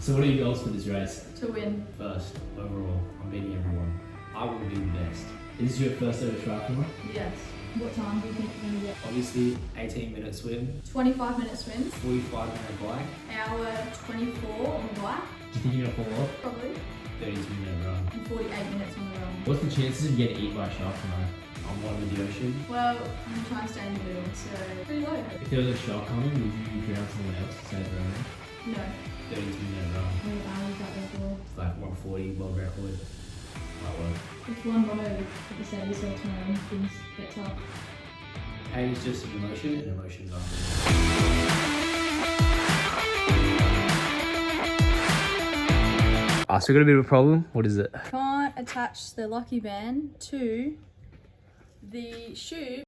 So what are your goals for this race? To win. First, overall, I'm beating everyone. I will be the best. Is this your first ever triathlon? Yes. What time do you think you're going to get? Obviously, 18-minute swim, 25-minute swim, 45-minute bike. hour 24 on the bike, Do you think you're gonna fall off? probably, 32-minute run. and 48 minutes on the run. What's the chances of getting eaten by a shark tonight on one of the ocean? Well, I'm trying to stay in the middle, so pretty low. If there was a shark coming, would you drown someone else to save their own? No. 32-minute run. How many hours is that there for? It's like 140 world record. Might work. It's one road at the save yourself tomorrow, things get tough. Pain is just an emotion, and emotions are. So we got a bit of a problem. What is it? Can't attach the lucky band to the shoe.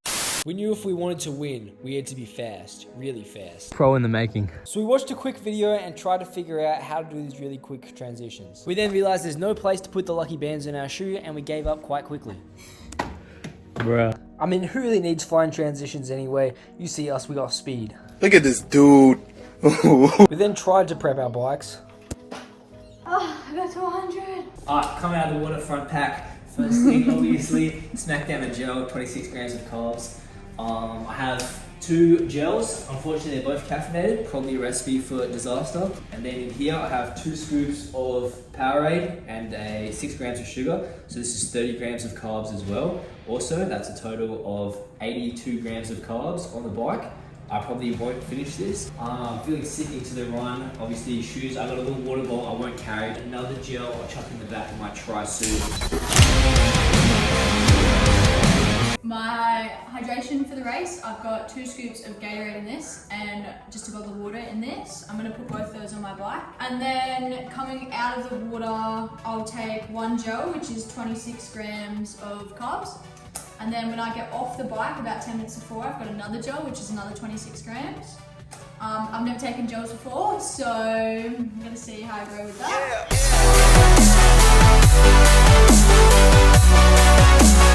We knew if we wanted to win, we had to be fast, really fast. Pro in the making. So we watched a quick video and tried to figure out how to do these really quick transitions. We then realized there's no place to put the lucky bands in our shoe and we gave up quite quickly. Bruh. I mean, who really needs flying transitions anyway? You see us, we got speed. Look at this dude. We then tried to prep our bikes. Oh, I got to 100. Alright, coming out of the waterfront pack. First thing, obviously, smack down a gel, 26 grams of carbs. I have 2 gels. Unfortunately, they're both caffeinated, probably a recipe for disaster. And then in here, I have 2 scoops of Powerade and 6 grams of sugar. So this is 30 grams of carbs as well. Also, that's a total of 82 grams of carbs on the bike. I probably won't finish this. I'm feeling sick into the run. Obviously, shoes, I got a little water bottle I won't carry. Another gel I'll chuck in the back of my tri-suit. My hydration for the race, I've got 2 scoops of Gatorade in this and just a bottle of water in this. I'm gonna put both those on my bike. And then coming out of the water, I'll take 1 gel, which is 26 grams of carbs. And then when I get off the bike, about 10 minutes before, I've got another gel, which is another 26 grams. I've never taken gels before, so I'm gonna see how I go with that.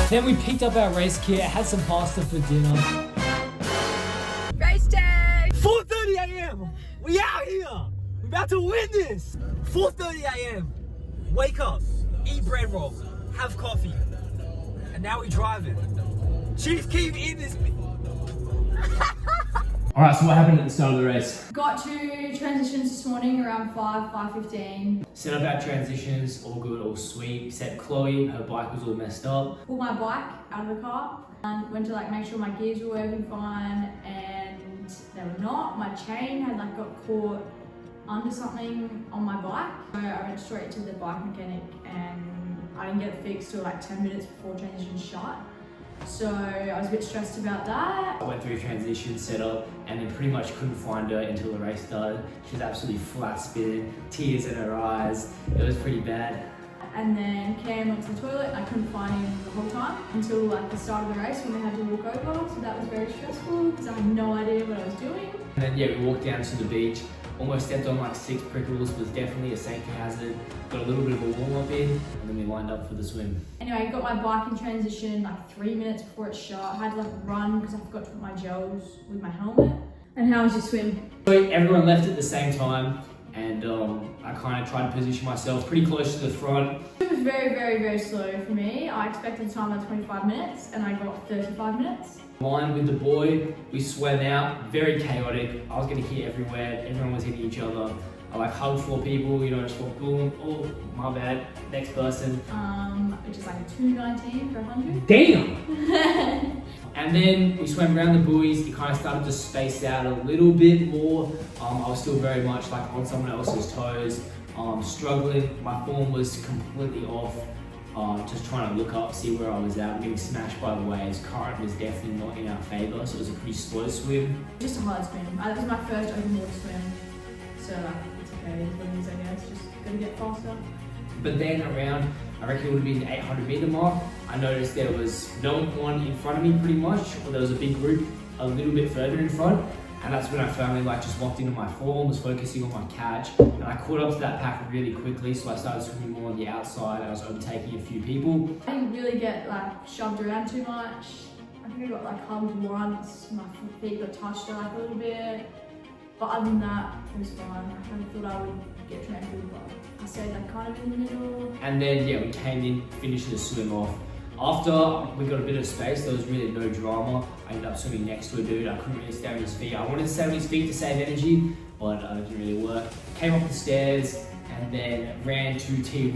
Then we picked up our race kit, had some pasta for dinner. Race day! 4:30 a.m. We out here. We're about to win this. 4:30 a.m. Wake up, eat bread roll, have coffee, and now we driving. Chief Keef in this. Alright, so what happened at the start of the race? Got to transitions this morning around 5:15. Set up our transitions, all good, all sweet. Except Chloe, her bike was all messed up. Pulled my bike out of the car and went to make sure my gears were working fine, and they were not. My chain had got caught under something on my bike. So I went straight to the bike mechanic and I didn't get it fixed till 10 minutes before transition shut. So I was a bit stressed about that. I went through transition setup and then pretty much couldn't find her until the race started. She was absolutely flat spinning, tears in her eyes. It was pretty bad. And then Cam went to the toilet and I couldn't find him the whole time until the start of the race when we had to walk over. So that was very stressful because I had no idea what I was doing. And then yeah, we walked down to the beach. Almost stepped on 6 prickles, was definitely a safety hazard. Got a little bit of a warm up in, and then we lined up for the swim. Anyway, I got my bike in transition 3 minutes before it shut. I had to run because I forgot to put my gels with my helmet. And how was your swim? So everyone left at the same time, and I kind of tried to position myself pretty close to the front. It was very, very, very slow for me. I expected a time of 25 minutes and I got 35 minutes. Line with the boy, we swam out, very chaotic. I was getting hit everywhere, everyone was hitting each other. I hugged 4 people, just went boom, oh, my bad, next person. Which is a 2:19 for 100. Damn! And then we swam around the buoys, it kind of started to space out a little bit more. I was still very much on someone else's toes, struggling. My form was completely off. Just trying to look up, see where I was at, getting smashed by the waves. Current was definitely not in our favour, so it was a pretty slow swim. Just a hard swim. That was my first open water swim, so it's okay. It's what it is, I guess. Just gotta get faster. But then around, I reckon it would have been the 800 metre mark, I noticed there was no one in front of me pretty much, or there was a big group a little bit further in front. And that's when I finally just locked into my form, was focusing on my catch, and I caught up to that pack really quickly, so I started swimming more on the outside, and I was overtaking a few people. I didn't really get shoved around too much. I think I got hugged once, my feet got touched a little bit, but other than that, it was fine. I thought I would get trampled stayed like kind of in the middle. And then yeah, we came in, finished the swim off. After we got a bit of space, there was really no drama. I ended up swimming next to a dude. I couldn't really stay on his feet. I wanted to stay on his feet to save energy, but it didn't really work. Came up the stairs and then ran to T1.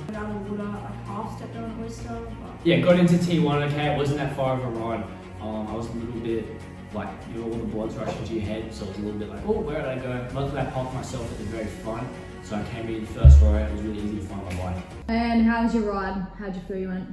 Got out of the water, like half stepped on it with stuff. Yeah, got into T1, okay, it wasn't that far of a run. I was a little bit like, you know, all the blood's rushing to your head, so I was a little bit like, oh, where did I go? Luckily I parked myself at the very front, so I came in first row, it was really easy to find my bike. And how was your ride? How'd you feel you went?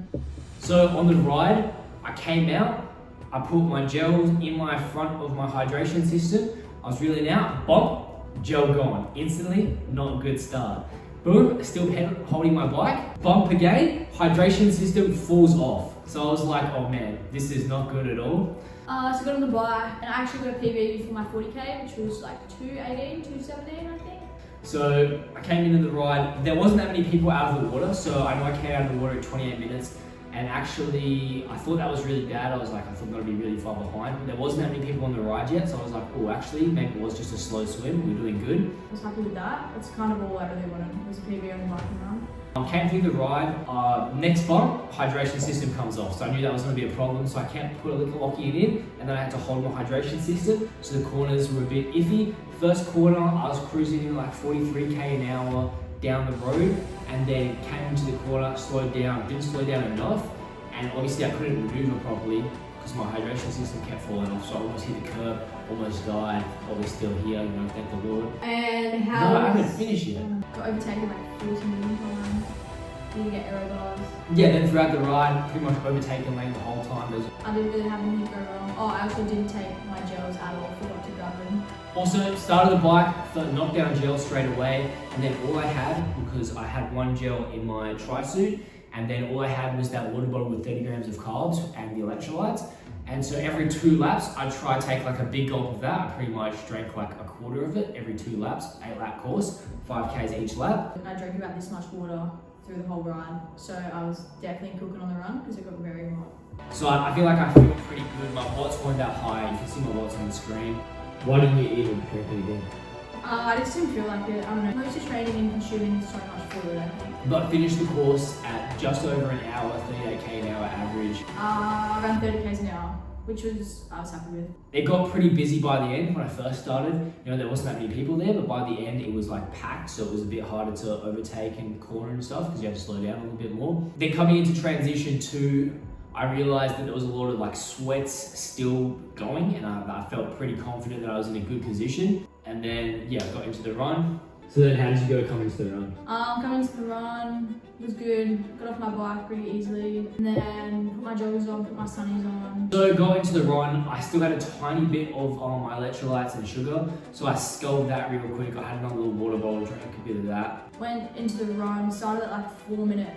So on the ride, I came out, I put my gels in my front of my hydration system, I was reeling out, bump, gel gone. Instantly, not a good start. Boom, still holding my bike, bump again, hydration system falls off. So I was like, oh man, this is not good at all. So I got on the bike and I actually got a PB for my 40k, which was like 2:18, 2:17 I think. So I came into the ride, there wasn't that many people out of the water, so I know I came out of the water at 28 minutes. And actually, I thought that was really bad. I was like, I thought that would be really far behind. But there wasn't that many people on the ride yet, so I was like, oh, actually, maybe it was just a slow swim. We're doing good. I was happy with that. That's kind of all I really wanted, was a PB on the bike and run. Came through the ride, next bump, hydration system comes off. So I knew that was going to be a problem, so I kept put a little locky in, and then I had to hold my hydration system. So the corners were a bit iffy. First corner, I was cruising in like 43k an hour down the road, and then came into the corner, slowed down, didn't slow down enough. And obviously I couldn't maneuver properly because my hydration system kept falling off, so I almost hit the curb, almost died, but we're still here, you know, thank the Lord. And how No, I haven't finished yet. Got overtaken like 40 million times. Didn't get aero bars. Yeah, then throughout the ride, pretty much overtaken lane the whole time. I didn't really have anything go wrong. Oh, I also didn't take my gels at all, forgot to grab them. Also, started the bike, knocked down gel straight away, and then all I had, because I had one gel in my tri-suit, and then all I had was that water bottle with 30 grams of carbs and the electrolytes. And so every 2 laps, I try to take like a big gulp of that. I pretty much drank like a quarter of it every 2 laps, 8-lap course, 5Ks each lap. I drank about this much water through the whole ride, so I was definitely cooking on the run because it got very hot. So I feel like I feel pretty good. My watts weren't that high. You can see my watts on the screen. Why didn't you eat or drink anything? I just didn't feel like it. I don't know. Mostly training and consuming so much fluid, I think. But finished the course at just over an hour, 38k an hour average. Around 30k's an hour, which I was happy with. It got pretty busy by the end when I first started. You know, there wasn't that many people there, but by the end it was like packed, so it was a bit harder to overtake and corner and stuff because you had to slow down a little bit more. Then coming into transition 2, I realized that there was a lot of like sweats still going, and I felt pretty confident that I was in a good position. And then yeah, I got into the run. So then how did you go coming into the run? Coming to the run was good. Got off my bike pretty easily. And then put my joggers on, put my sunnies on. So going to the run, I still had a tiny bit of my electrolytes and sugar. So I sculled that real quick. I had another little water bottle, drank a bit of that. Went into the run, started at like 4 minute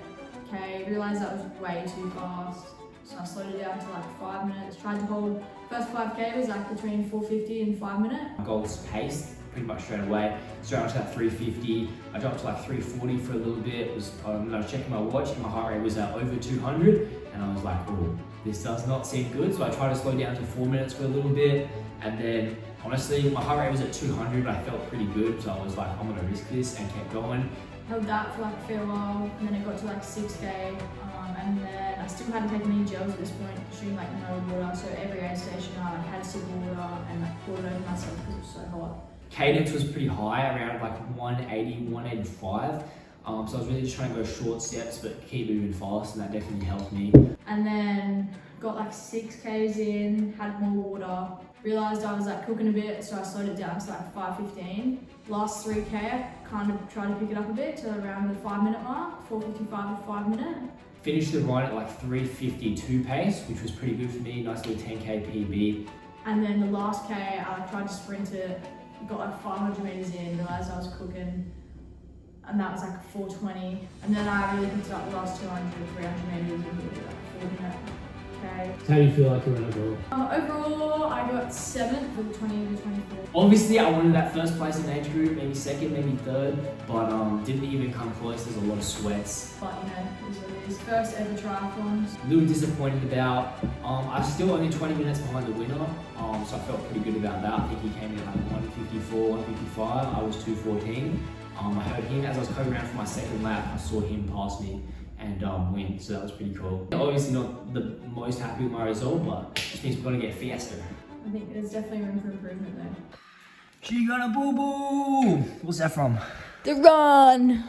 K. Realized that was way too fast. So I slowed it down to like 5 minutes. Tried to hold, first 5K was like between 4:50 and 5 minutes. My goals paced pretty much straight away. Straight on to that 350. I dropped to like 340 for a little bit. I was checking my watch and my heart rate was at over 200. And I was like, oh, this does not seem good. So I tried to slow down to 4 minutes for a little bit. And then honestly, my heart rate was at 200, but I felt pretty good. So I was like, I'm gonna risk this and kept going. Held that for like a fair while. And then it got to like 6K. And then I still hadn't taken any gels at this point, shooting like no water. So every aid station I had a sip of water and like poured it over myself because it was so hot. Cadence was pretty high, around like 180, 185. So I was really just trying to go short steps, but keep moving fast, and that definitely helped me. And then got like 6Ks in, had more water. Realized I was like cooking a bit, so I slowed it down to like 5:15. Last 3K, I kind of tried to pick it up a bit to around the 5 minute mark, 4:55 to 5 minute. Finished the ride at like 3:52 pace, which was pretty good for me, nice little 10k PB. And then the last K, I tried to sprint it, got like 500 meters in, realized I was cooking, and that was like 4:20. And then I really picked it up the last 200, 300 meters, and it was like 4 minute K. How do you feel like you went overall? Overall, I got 7th for the 20 to 24. Obviously, I wanted that first place in age group, maybe second, maybe third, but didn't even come close. There's a lot of sweats. But you know, it is what it is. First ever triathlons. A little disappointed about. I was still only 20 minutes behind the winner, so I felt pretty good about that. I think he came in at like 154, 155. I was 214. I heard him as I was coming around for my second lap. I saw him pass me and win, so that was pretty cool. Obviously not the most happy with my result, but it means we're gonna get faster. I think there's definitely room for improvement there. She got a boo boo. What's that from? The run.